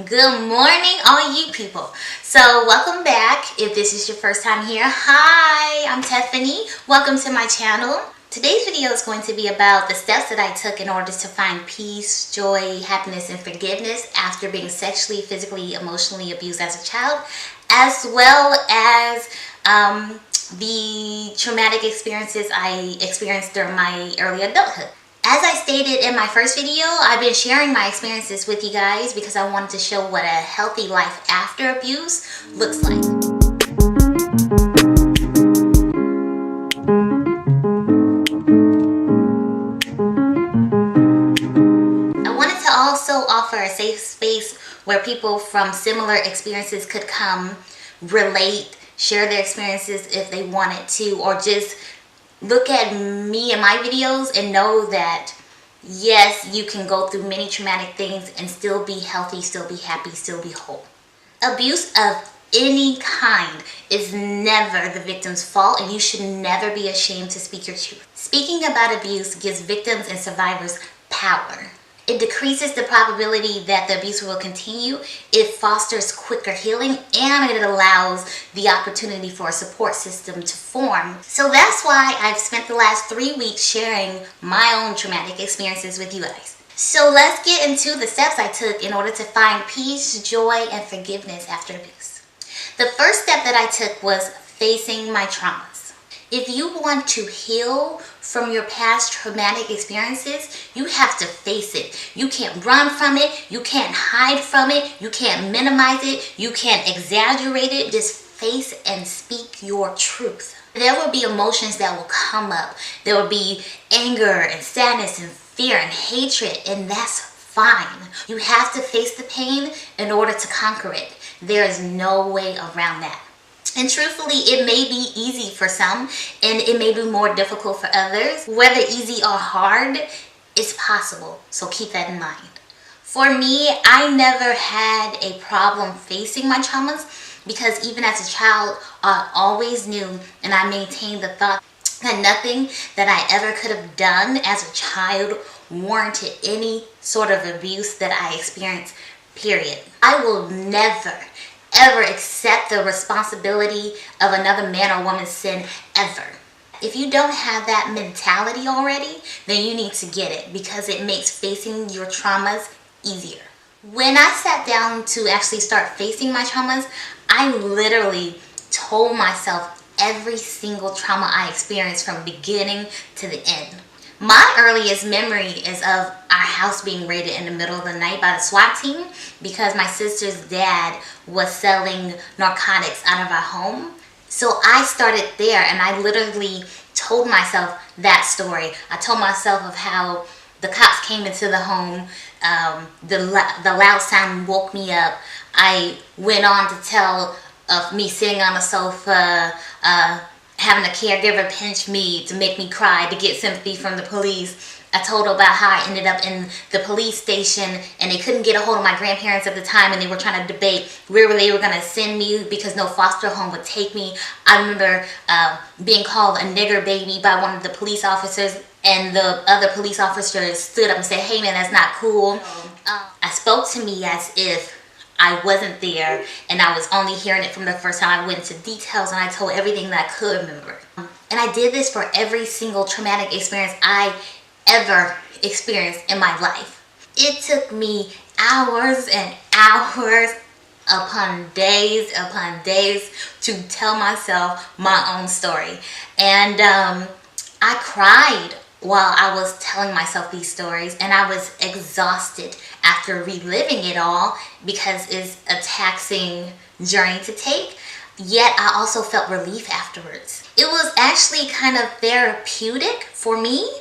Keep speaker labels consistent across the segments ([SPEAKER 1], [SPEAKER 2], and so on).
[SPEAKER 1] Good morning, all you people. So welcome back. If this is your first time here, hi, I'm Tiffany. Welcome to my channel. Today's video is going to be about the steps that I took in order to find peace, joy, happiness, and forgiveness after being sexually, physically, emotionally abused as a child, as well as the traumatic experiences I experienced during my early adulthood. As I stated in my first video, I've been sharing my experiences with you guys because I wanted to show what a healthy life after abuse looks like. I wanted to also offer a safe space where people from similar experiences could come, relate, share their experiences if they wanted to, or just look at me and my videos and know that yes, you can go through many traumatic things and still be healthy, still be happy, still be whole. Abuse of any kind is never the victim's fault, and you should never be ashamed to speak your truth. Speaking about abuse gives victims and survivors power. It decreases the probability that the abuse will continue, it fosters quicker healing, and it allows the opportunity for a support system to form. So that's why I've spent the last 3 weeks sharing my own traumatic experiences with you guys. So let's get into the steps I took in order to find peace, joy, and forgiveness after abuse. The first step that I took was facing my traumas. If you want to heal from your past traumatic experiences, you have to face it. You can't run from it. You can't hide from it. You can't minimize it. You can't exaggerate it. Just face and speak your truth. There will be emotions that will come up. There will be anger and sadness and fear and hatred, and that's fine. You have to face the pain in order to conquer it. There is no way around that. And truthfully, it may be easy for some and it may be more difficult for others. Whether easy or hard, it's possible. So keep that in mind. For me, I never had a problem facing my traumas because even as a child, I always knew and I maintained the thought that nothing that I ever could have done as a child warranted any sort of abuse that I experienced, period. I will never ever accept the responsibility of another man or woman's sin ever. If you don't have that mentality already, then you need to get it because it makes facing your traumas easier. When I sat down to actually start facing my traumas, I literally told myself every single trauma I experienced from beginning to the end. My earliest memory is of our house being raided in the middle of the night by the SWAT team because my sister's dad was selling narcotics out of our home. So I started there and I literally told myself that story. I told myself of how the cops came into the home, the loud sound woke me up. I went on to tell of me sitting on the sofa, having a caregiver pinch me to make me cry to get sympathy from the police. I told her about how I ended up in the police station and they couldn't get a hold of my grandparents at the time and they were trying to debate where they were going to send me because no foster home would take me. I remember being called a nigger baby by one of the police officers, and the other police officers stood up and said, "Hey man, that's not cool." I spoke to me as if I wasn't there and I was only hearing it from the first time. I went into details and I told everything that I could remember. And I did this for every single traumatic experience I ever experienced in my life. It took me hours and hours upon days to tell myself my own story. And I cried while I was telling myself these stories, and I was exhausted after reliving it all because it's a taxing journey to take. Yet I also felt relief afterwards. It was actually kind of therapeutic for me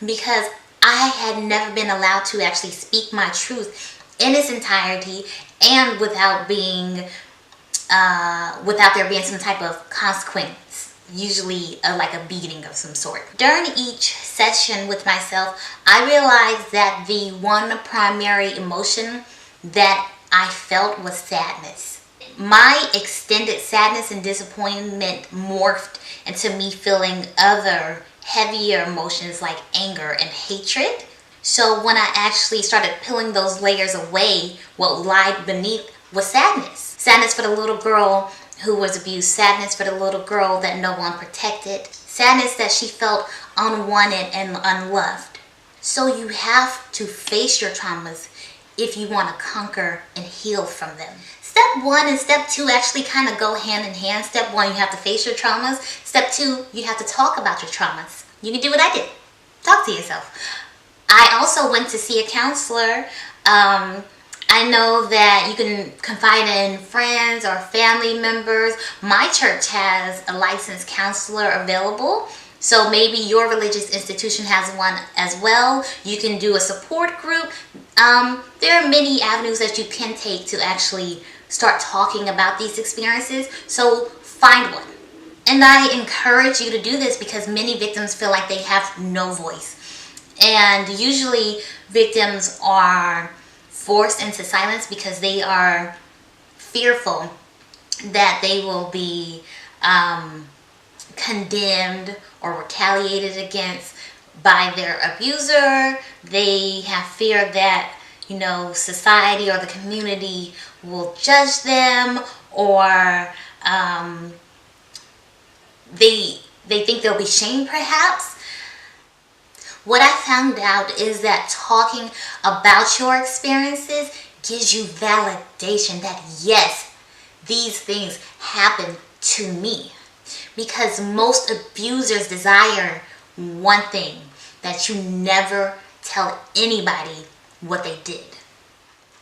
[SPEAKER 1] because I had never been allowed to actually speak my truth in its entirety and without there being some type of consequence, usually like a beating of some sort. During each session with myself, I realized that the one primary emotion that I felt was sadness. My extended sadness and disappointment morphed into me feeling other heavier emotions like anger and hatred. So when I actually started peeling those layers away, what lied beneath was sadness. Sadness for the little girl who was abused. Sadness for the little girl that no one protected. Sadness that she felt unwanted and unloved. So you have to face your traumas if you want to conquer and heal from them. Step 1 and step 2 actually kind of go hand in hand. Step 1, you have to face your traumas. Step 2, you have to talk about your traumas. You can do what I did. Talk to yourself. I also went to see a counselor. I know that you can confide in friends or family members. My church has a licensed counselor available. So maybe your religious institution has one as well. You can do a support group. There are many avenues that you can take to actually start talking about these experiences. So find one. And I encourage you to do this because many victims feel like they have no voice. And usually victims are forced into silence because they are fearful that they will be condemned or retaliated against by their abuser. They have fear that, society or the community will judge them, or they think they'll be shamed perhaps. What I found out is that talking about your experiences gives you validation that yes, these things happen to me. Because most abusers desire one thing, that you never tell anybody what they did.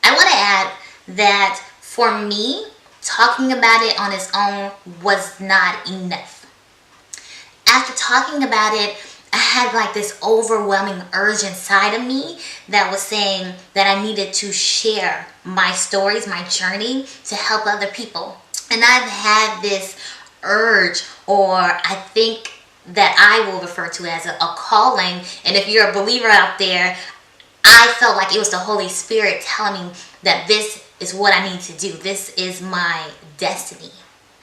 [SPEAKER 1] I want to add that for me, talking about it on its own was not enough. After talking about it, I had like this overwhelming urge inside of me that was saying that I needed to share my stories, my journey, to help other people. And I've had this urge, or I think that I will refer to as a calling. And if you're a believer out there, I felt like it was the Holy Spirit telling me that this is what I need to do. This is my destiny.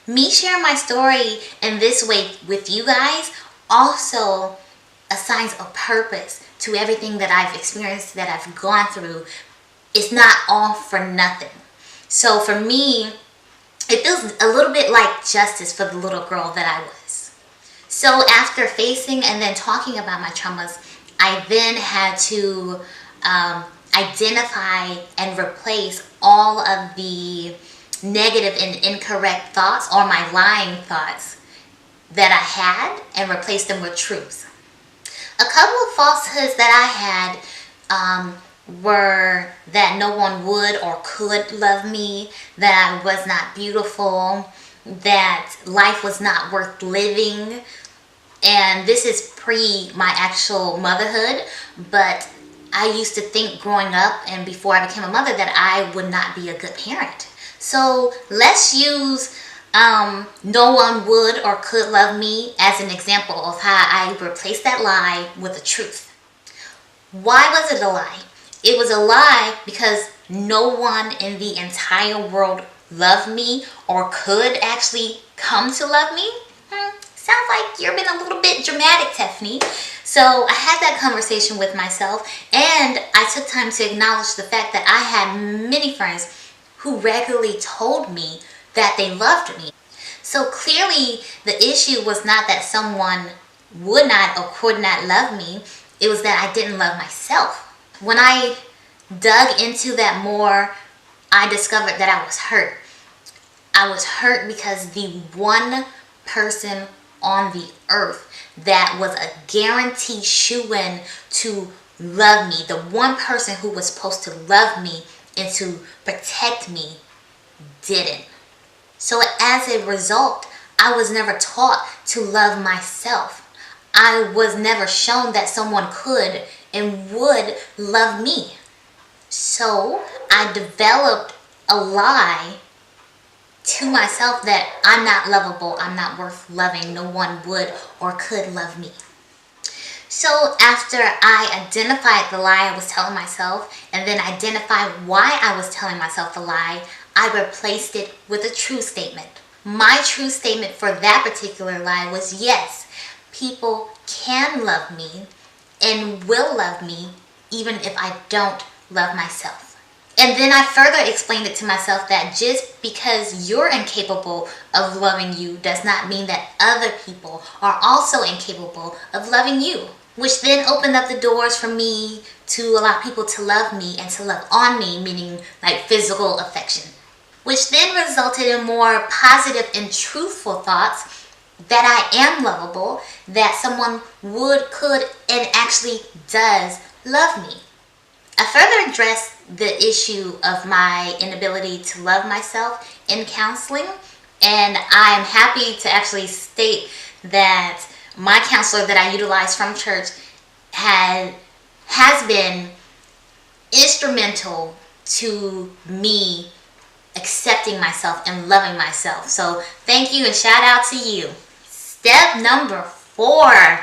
[SPEAKER 1] Me sharing my story in this way with you guys also assigns a purpose to everything that I've experienced, that I've gone through. It's not all for nothing. So for me, it feels a little bit like justice for the little girl that I was. So after facing and then talking about my traumas, I then had to identify and replace all of the negative and incorrect thoughts, or my lying thoughts that I had, and replace them with truths. A couple of falsehoods that I had were that no one would or could love me, that I was not beautiful, that life was not worth living. And this is pre my actual motherhood, but I used to think growing up and before I became a mother that I would not be a good parent. So let's use no one would or could love me as an example of how I replaced that lie with a truth. Why was it a lie? It was a lie because no one in the entire world loved me or could actually come to love me. Sounds like you're being a little bit dramatic, Tiffany. So I had that conversation with myself, and I took time to acknowledge the fact that I had many friends who regularly told me that they loved me. So clearly the issue was not that someone would not or could not love me. It was that I didn't love myself. When I dug into that more, I discovered that I was hurt. I was hurt because the one person on the earth that was a guaranteed shoo-in to love me, the one person who was supposed to love me and to protect me, didn't. So as a result, I was never taught to love myself. I was never shown that someone could and would love me. So I developed a lie to myself that I'm not lovable, I'm not worth loving, no one would or could love me. So after I identified the lie I was telling myself and then identified why I was telling myself the lie, I replaced it with a true statement. My true statement for that particular lie was, yes, people can love me and will love me even if I don't love myself. And then I further explained it to myself that just because you're incapable of loving you does not mean that other people are also incapable of loving you. Which then opened up the doors for me to allow people to love me and to love on me, meaning like physical affection. Which then resulted in more positive and truthful thoughts that I am lovable, that someone would, could, and actually does love me. I further addressed the issue of my inability to love myself in counseling, and I'm happy to actually state that my counselor that I utilize from church has been instrumental to me accepting myself and loving myself. So thank you and shout out to you. Step number 4,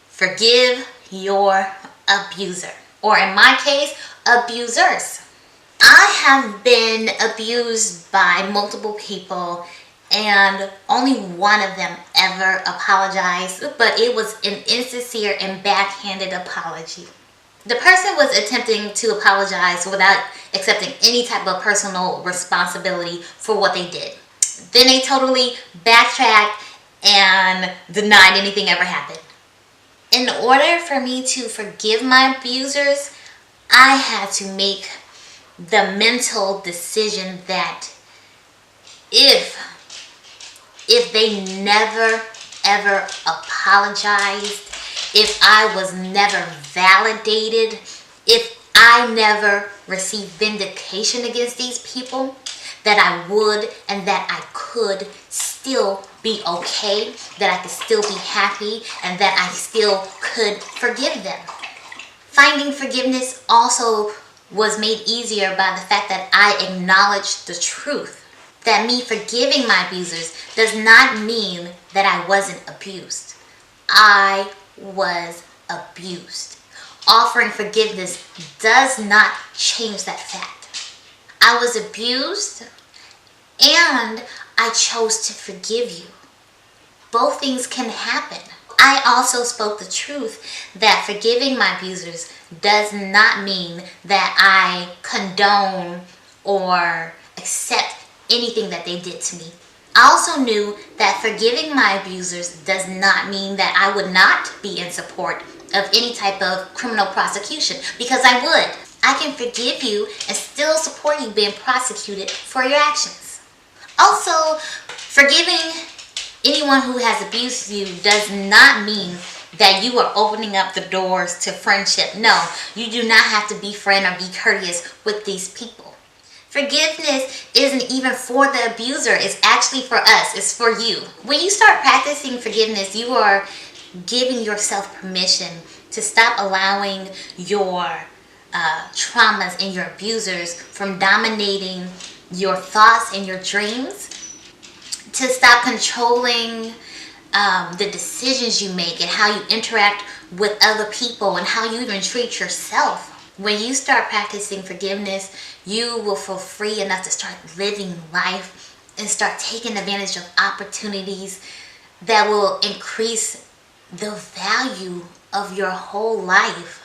[SPEAKER 1] forgive your abuser. Or in my case, abusers. I have been abused by multiple people and only one of them ever apologized, but it was an insincere and backhanded apology. The person was attempting to apologize without accepting any type of personal responsibility for what they did. Then they totally backtracked and denied anything ever happened. In order for me to forgive my abusers, I had to make the mental decision that if they never ever apologized, if I was never validated, if I never received vindication against these people, that I would and that I could still be okay, that I could still be happy, and that I still could forgive them. Finding forgiveness also was made easier by the fact that I acknowledged the truth. That me forgiving my abusers does not mean that I wasn't abused. I was abused. Offering forgiveness does not change that fact. I was abused and I chose to forgive you. Both things can happen. I also spoke the truth that forgiving my abusers does not mean that I condone or accept anything that they did to me. I also knew that forgiving my abusers does not mean that I would not be in support of any type of criminal prosecution, because I would. I can forgive you and still support you being prosecuted for your actions. Also, forgiving anyone who has abused you does not mean that you are opening up the doors to friendship. No, you do not have to be friend or be courteous with these people. Forgiveness isn't even for the abuser. It's actually for us. It's for you. When you start practicing forgiveness, you are giving yourself permission to stop allowing your traumas and your abusers from dominating your thoughts and your dreams, to stop controlling the decisions you make and how you interact with other people and how you even treat yourself. When you start practicing forgiveness, you will feel free enough to start living life and start taking advantage of opportunities that will increase the value of your whole life.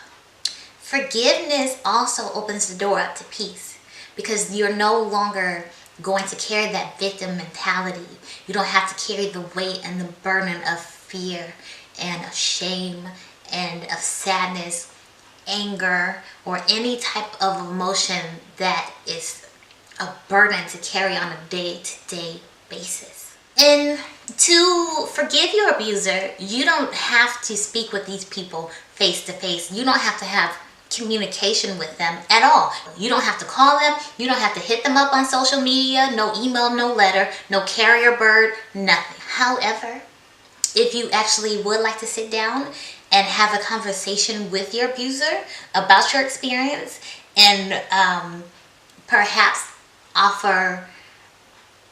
[SPEAKER 1] Forgiveness also opens the door up to peace, because you're no longer going to carry that victim mentality. You don't have to carry the weight and the burden of fear and of shame and of sadness, anger, or any type of emotion that is a burden to carry on a day-to-day basis. And to forgive your abuser, you don't have to speak with these people face to face. You don't have to have communication with them at all. You don't have to call them. You don't have to hit them up on social media. No email, no letter, no carrier bird, nothing. However, if you actually would like to sit down and have a conversation with your abuser about your experience and perhaps offer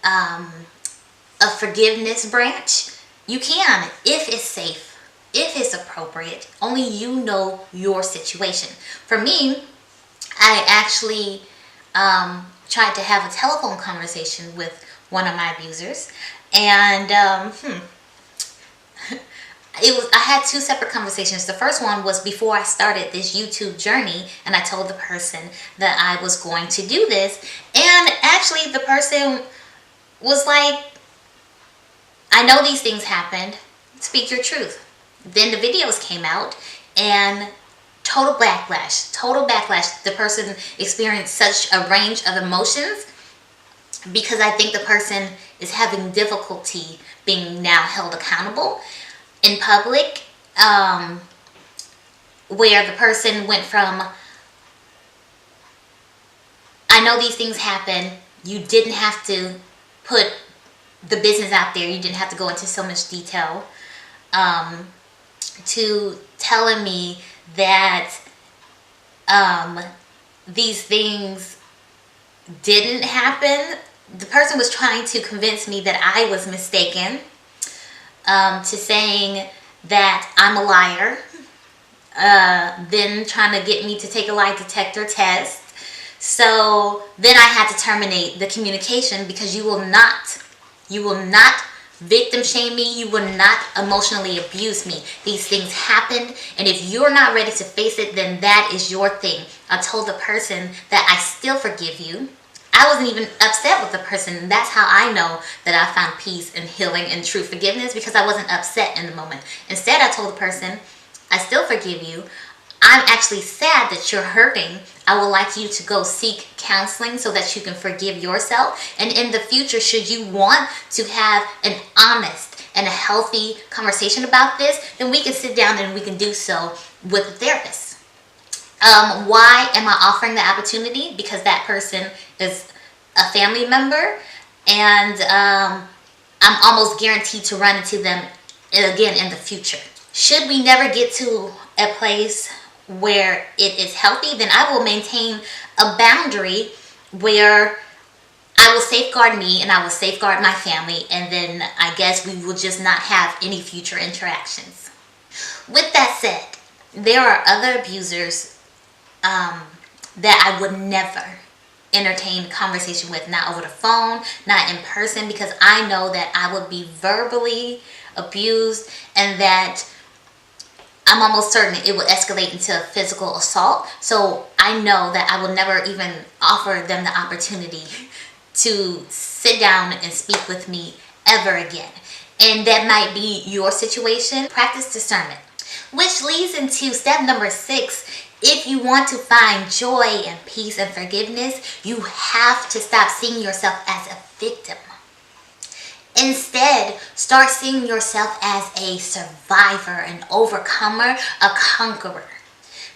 [SPEAKER 1] a forgiveness branch, you can, if it's safe, if it's appropriate. Only you know your situation. For me, I actually tried to have a telephone conversation with one of my abusers, and I had two separate conversations. The first one was before I started this YouTube journey, and I told the person that I was going to do this, and actually the person was like, I know these things happened, speak your truth. Then the videos came out, and total backlash. The person experienced such a range of emotions because I think the person is having difficulty being now held accountable in public, where the person went from, I know these things happen, you didn't have to put the business out there, you didn't have to go into so much detail, to telling me that these things didn't happen. The person was trying to convince me that I was mistaken, to saying that I'm a liar, then trying to get me to take a lie detector test. So then I had to terminate the communication because you will not victim shame me, you will not emotionally abuse me. These things happened, and if you're not ready to face it, then that is your thing. I told the person that I still forgive you. I wasn't even upset with the person. That's how I know that I found peace and healing and true forgiveness, because I wasn't upset in the moment. Instead, I told the person, I still forgive you. I'm actually sad that you're hurting. I would like you to go seek counseling so that you can forgive yourself. And in the future, should you want to have an honest and a healthy conversation about this, then we can sit down and we can do so with a therapist. Why am I offering the opportunity? Because that person is a family member, and I'm almost guaranteed to run into them again in the future. Should we never get to a place where it is healthy, then I will maintain a boundary where I will safeguard me and I will safeguard my family, and then I guess we will just not have any future interactions. With that said, there are other abusers that I would never entertain conversation with, not over the phone, not in person, because I know that I would be verbally abused, and that I'm almost certain it would escalate into physical assault. So I know that I will never even offer them the opportunity to sit down and speak with me ever again. And that might be your situation. Practice discernment. Which leads into step number 6. If you want to find joy and peace and forgiveness, you have to stop seeing yourself as a victim. Instead, start seeing yourself as a survivor, an overcomer, a conqueror.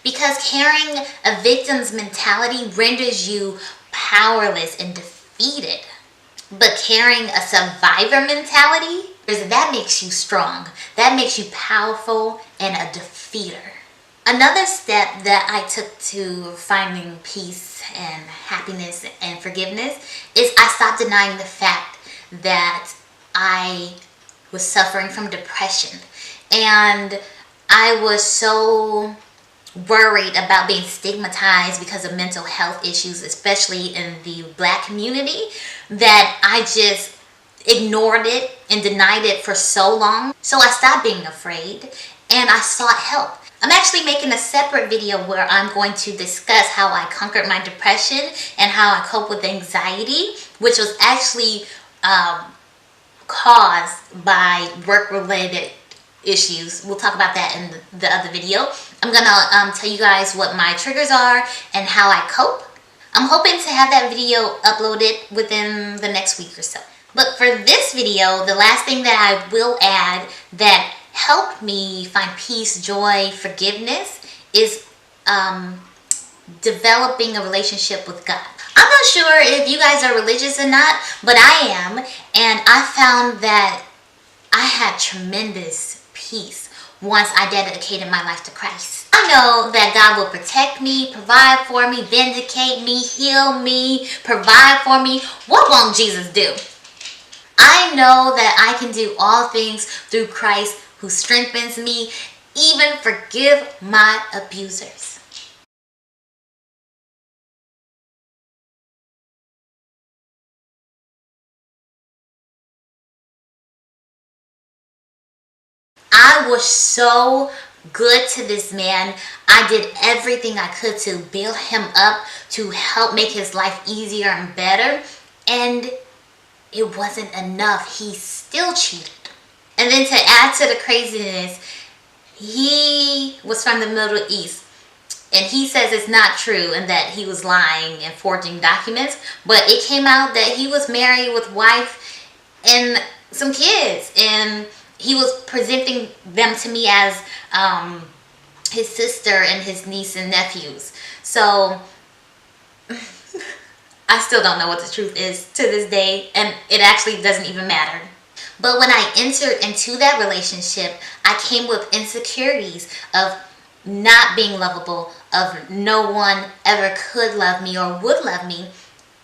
[SPEAKER 1] Because carrying a victim's mentality renders you powerless and defeated. But carrying a survivor mentality, that makes you strong. That makes you powerful and a defeater. Another step that I took to finding peace and happiness and forgiveness is I stopped denying the fact that I was suffering from depression. And I was so worried about being stigmatized because of mental health issues, especially in the Black community, that I just ignored it and denied it for so long. So I stopped being afraid and I sought help. I'm actually making a separate video where I'm going to discuss how I conquered my depression and how I cope with anxiety, which was actually caused by work-related issues. We'll talk about that in the other video. I'm gonna tell you guys what my triggers are and how I cope. I'm hoping to have that video uploaded within the next week or so. But for this video, the last thing that I will add that helped me find peace, joy, forgiveness is developing a relationship with God. I'm not sure if you guys are religious or not, but I am, and I found that I had tremendous peace once I dedicated my life to Christ. I know that God will protect me, provide for me, vindicate me, heal me, provide for me. What won't Jesus do? I know that I can do all things through Christ who strengthens me, even forgive my abusers. I I was so good to this man. I did everything I could to build him up, to help make his life easier and better. And it wasn't enough. He still cheated. And then to add to the craziness, he was from the Middle East. And he says it's not true and that he was lying and forging documents. But it came out that he was married with wife and some kids. And he was presenting them to me as his sister and his niece and nephews. So I still don't know what the truth is to this day. And it actually doesn't even matter. But when I entered into that relationship, I came with insecurities of not being lovable, of no one ever could love me or would love me.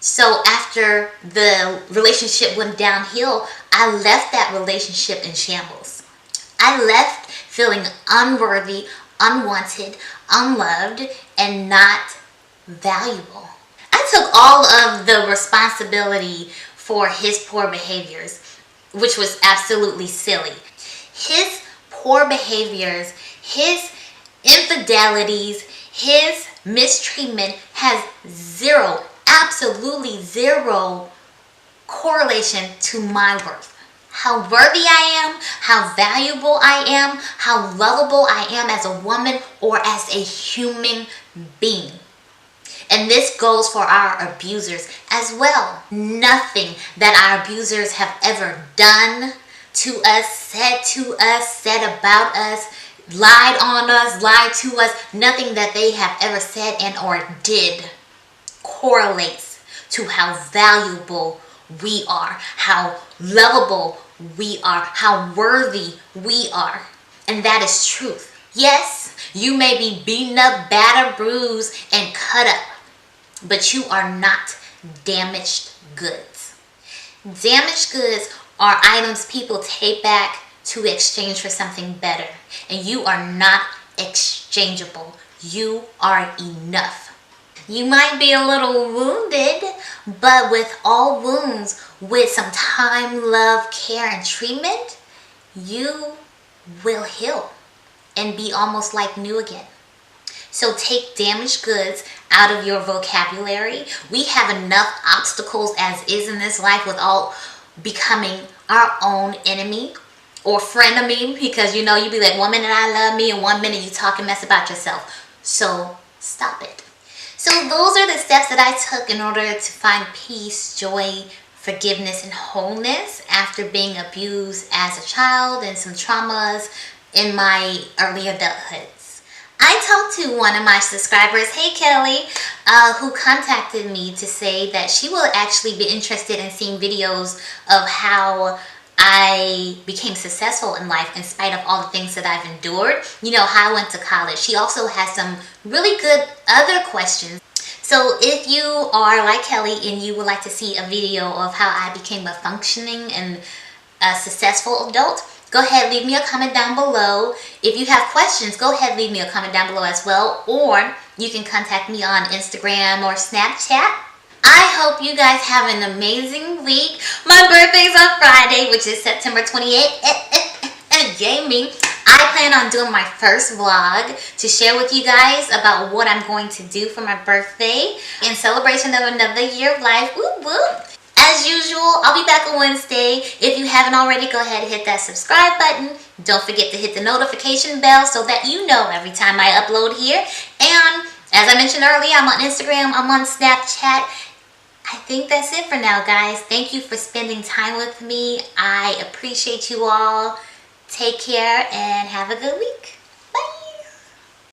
[SPEAKER 1] So after the relationship went downhill, I left that relationship in shambles. I left feeling unworthy, unwanted, unloved, and not valuable. I took all of the responsibility for his poor behaviors, which was absolutely silly. His poor behaviors, his infidelities, his mistreatment has zero, absolutely zero correlation to my worth. How worthy I am, how valuable I am, how lovable I am as a woman or as a human being. And this goes for our abusers as well. Nothing that our abusers have ever done to us, said about us, lied on us, lied to us, nothing that they have ever said and or did correlates to how valuable we are, how lovable we are, how worthy we are. And that is truth. Yes, you may be beaten up, battered, bruised, and cut up, but you are not damaged goods. Damaged goods are items people take back to exchange for something better. And you are not exchangeable. You are enough. You might be a little wounded, but with all wounds, with some time, love, care, and treatment, you will heal and be almost like new again. So take damaged goods out of your vocabulary. We have enough obstacles as is in this life without becoming our own enemy or frenemy, because you know, you be like, 1 minute I love me and 1 minute you talk and mess about yourself. So stop it. So those are the steps that I took in order to find peace, joy, forgiveness, and wholeness after being abused as a child and some traumas in my early adulthood. I talked to one of my subscribers, hey Kelly, who contacted me to say that she will actually be interested in seeing videos of how I became successful in life in spite of all the things that I've endured. You know, how I went to college. She also has some really good other questions. So if you are like Kelly and you would like to see a video of how I became a functioning and a successful adult, go ahead, leave me a comment down below. If you have questions, go ahead, leave me a comment down below as well. Or you can contact me on Instagram or Snapchat. I hope you guys have an amazing week. My birthday's on Friday, which is September 28th. Yay me. I plan on doing my first vlog to share with you guys about what I'm going to do for my birthday in celebration of another year of life. Whoop, whoop. As usual, I'll be back on Wednesday. If you haven't already, go ahead and hit that subscribe button. Don't forget to hit the notification bell so that you know every time I upload here. And as I mentioned earlier, I'm on Instagram, I'm on Snapchat. I think that's it for now, guys. Thank you for spending time with me. I appreciate you all. Take care and have a good week.